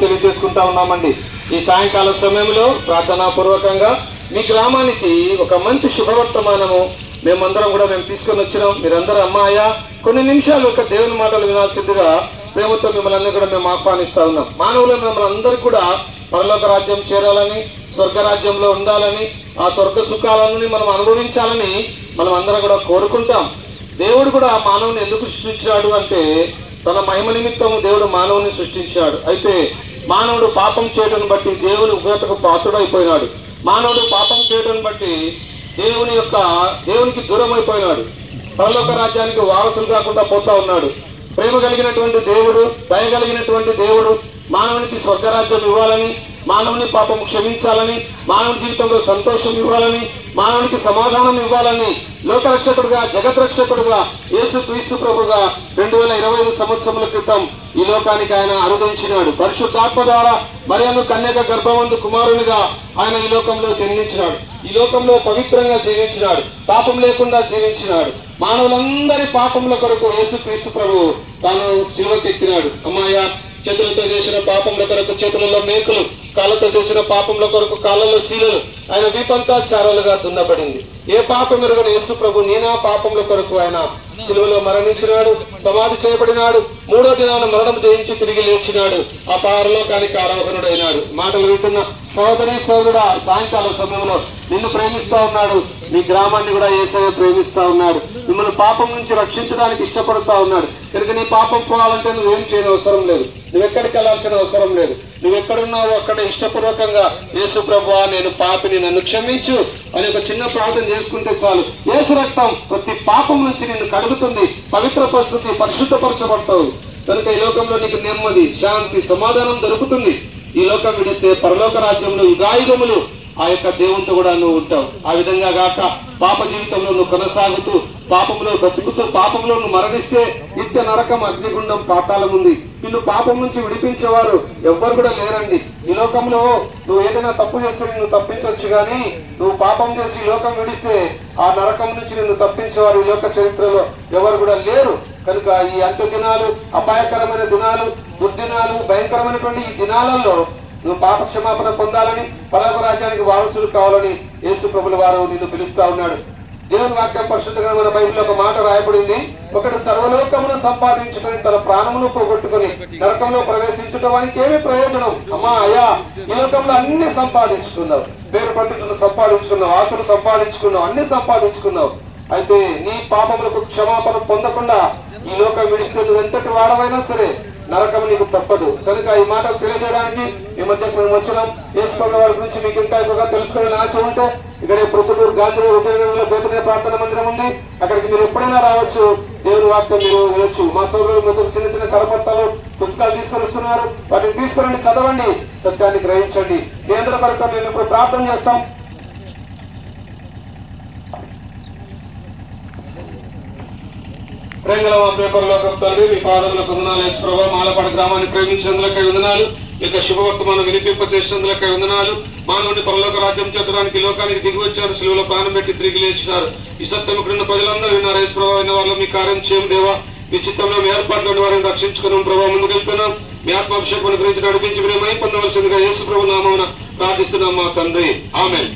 తెలియజేసుకుంటా ఉన్నామండి. ఈ సాయంకాల సమయంలో ప్రార్థనా పూర్వకంగా మీ గ్రామానికి ఒక మంచి శుభవర్తమానము మేమందరం కూడా తీసుకొని వచ్చినాం. మీరందరూ అమ్మాయ కొన్ని నిమిషాలు ఒక దేవుని మాటలు వినాల్సిందిగా ప్రేమతో మిమ్మల్ని అందరూ కూడా మేము ఆహ్వానిస్తా ఉన్నాం. మానవులు మిమ్మల్ని అందరూ కూడా పరలోక రాజ్యం చేరాలని, స్వర్గరాజ్యంలో ఉండాలని, ఆ స్వర్గ సుఖాలని మనం అనుభవించాలని మనం అందరం కూడా కోరుకుంటాం. దేవుడు కూడా మానవుని ఎందుకు సృష్టించాడు అంటే తన మహిమ నిమిత్తము దేవుడు మానవుని సృష్టించాడు. అయితే మానవుడు పాపం చేయడం బట్టి దేవుని ఉగ్రతకు పాత్రుడైపోయినాడు. మానవుడు పాపం చేయడం బట్టి దేవునికి దూరం అయిపోయినాడు. పరలోక రాజ్యానికి వారసులు కాకుండా పోతా ఉన్నాడు. ప్రేమ కలిగినటువంటి దేవుడు, దయ కలిగినటువంటి దేవుడు మానవునికి స్వర్గరాజ్యం ఇవ్వాలని, మానవుని పాపం క్షమించాలని, మానవ జీవితంలో సంతోషం ఇవ్వాలని, మానవునికి సమాధానం ఇవ్వాలని లోకరక్షకుడుగా, జగద్రక్షకుడుగా యేసుక్రీస్తు ప్రభుగా 2025 సంవత్సరముల క్రితం ఈ లోకానికి ఆయన అనుగ్రహించినాడు. పరిశుద్ధాత్మ ద్వారా మరియను కన్యక గర్భమందు కుమారునిగా ఆయన ఈ లోకంలో జన్మించినాడు. ఈ లోకంలో పవిత్రంగా జీవించినాడు, పాపం లేకుండా జీవించినాడు. మానవులందరి పాపముల కొరకు యేసుక్రీస్తు ప్రభు తాను శిలువకెక్కినాడు. అమ్మాయ చేతులతో చేసిన పాపముల కొరకు చేతులలో మేకులు, కాళ్ళతో చేసిన పాపముల కొరకు కాళ్ళలో శీలలు, ఆయన వీపంతా చారలుగా దున్నబడింది. ఏ పాపం ఎరుగని యేసు ప్రభు నీనా పాపముల కొరకు ఆయన శిలువలో మరణించినాడు, సమాధి చేయబడినాడు. 3వ దినాన మరణం జయించి తిరిగి లేచినాడు, ఆ పరలోకానికి ఆరోహణుడైనాడు. మాటలు వింటున్న సహోదరి సోదరుడా, సాయంకాల సమయంలో నిన్ను ప్రేమిస్తా ఉన్నాడు. మీ గ్రామాన్ని కూడా యేసయ్య ప్రేమిస్తా ఉన్నాడు. మిమ్మల్ని పాపం నుంచి రక్షించడానికి ఇష్టపడుతా ఉన్నాడు. కనుక నీ పాపం పోవాలంటే నువ్వేం చేయని అవసరం లేదు, నువ్వెక్కడికి వెళ్ళాల్సిన అవసరం లేదు. నువ్వెక్కడున్నావో అక్కడ ఇష్టపూర్వకంగా యేసు ప్రభువా నేను పాపిని, నన్ను క్షమించు అని ఒక చిన్న ప్రార్థన చేసుకుంటే చాలు. యేసు రక్తం ప్రతి పాపం నుంచి నిన్ను కడుగుతుంది, పవిత్రపరుస్తుంది, పరిశుద్ధపరచబడతావు. కనుక ఈ లోకంలో నీకు నెమ్మది, శాంతి, సమాధానం దొరుకుతుంది. ఈ లోకం విడిస్తే పరలోక రాజ్యంలో యుగాయుగములు ఆ యొక్క దేవునితో కూడా నువ్వు ఉంటావు. ఆ విధంగా గాక పాప జీవితంలో నువ్వు కొనసాగుతూ పాపంలో బ్రతుకుతూ పాపంలో నువ్వు మరణిస్తే నిత్య నరకం, అగ్నిగుండం, పాతాళం ఉంది. నిన్ను పాపం నుంచి విడిపించేవారు ఎవ్వరు కూడా లేరండి. ఈ లోకంలో నువ్వు ఏదైనా తప్పు చేస్తే నిన్ను తప్పించవచ్చు, కానీ నువ్వు పాపం చేసి ఈ లోకం విడిస్తే ఆ నరకం నుంచి నిన్ను తప్పించేవారు ఈ లోక చరిత్రలో ఎవరు కూడా లేరు. కనుక ఈ అంత్య దినాలు, అపాయకరమైన దినాలు, దుర్దినాలు, భయంకరమైనటువంటి ఈ దినాలలో నువ్వు పాప క్షమాపణ పొందాలని, పరలోక రాజ్యానికి వారసులు కావాలని యేసు ప్రభుల వారు నిన్ను పిలుస్తా ఉన్నాడు. దేవుని వాక్యం పరిశుద్ధంగా మన బైబిల్లో ఒక మాట రాయబడింది. ఒకటి సర్వలోకమును సంపాదించుకొని తన ప్రాణమును పోగొట్టుకుని నరకంలో ప్రవేశించడం వానికి ఏమి ప్రయోజనం? అమ్మా అయ్యా, ఈ లోకంలో అన్ని సంపాదించుకున్నావు, పేరు పట్టుకుని సంపాదించుకున్నావు, ఆకులు సంపాదించుకున్నావు, అన్ని సంపాదించుకున్నావు. అయితే నీ పాపములకు క్షమాపణ పొందకుండా ఈ లోకం విడిస్తే నువ్వు ఎంతటి వాడవైనా సరే నరకం నీకు తప్పదు. కనుక ఈ మాటలు తెలియజేయడానికి ఈ మధ్య మేము వచ్చినాం. యేసుప్రభుల వారి గురించి మీకు ఇంకా ఎక్కువగా తెలుసుకోవాలని ఆశ ఉంటే ఇక్కడ ప్రొద్దుటూరు గాంధీ ఉద్యోగంలో బేతనే ప్రార్థన మందిరం ఉంది, అక్కడికి మీరు ఎప్పుడైనా రావచ్చు. దేవుని వాక్యం మీరు వినొచ్చు. మా సోదరులు చిన్న చిన్న కరపత్రాలు, పుస్తకాలు తీసుకొని వస్తున్నారు, వాటిని తీసుకురండి, చదవండి, సత్యాన్ని గ్రహించండి. మీ అందరి కొరకు మేము ఇప్పుడు ప్రార్థన చేస్తాం. ప్రేమల మా పేపర్లోకి తండ్రి, మీ పాదములకు వందనాలు. యేసు ప్రభువా, మాలపాడు గ్రామాన్ని ప్రేమించినందులకై వందనాలు. ఇక శుభవర్తమానం వినిపింపచేసినందులకై వందనాలు. మానవుని పరలోక రాజ్యం చేర్చడానికి లోకానికి దిగి వచ్చారు, శిలువలో ప్రాణం పెట్టి తిరిగి లేచినారు. ఈ సత్యం ఇక్కడున్న ప్రజలందరూ విన్నారు. యేసు ప్రభువా, అయిన వాళ్ళు మీ కార్యం చేయం దేవా, మీ చిత్తంలో మీ ఏర్పాట్లోని వారిని రక్షించుకున్నాం ప్రభావ. ముందుకు వెళ్తున్నాం. మీ ఆత్మాభిషేకం గురించి నడిపించి మీరు మహిమ పొందవలసిందిగా యేసు ప్రభు నామమున ప్రార్థిస్తున్నాం మా తండ్రి. ఆమేన్.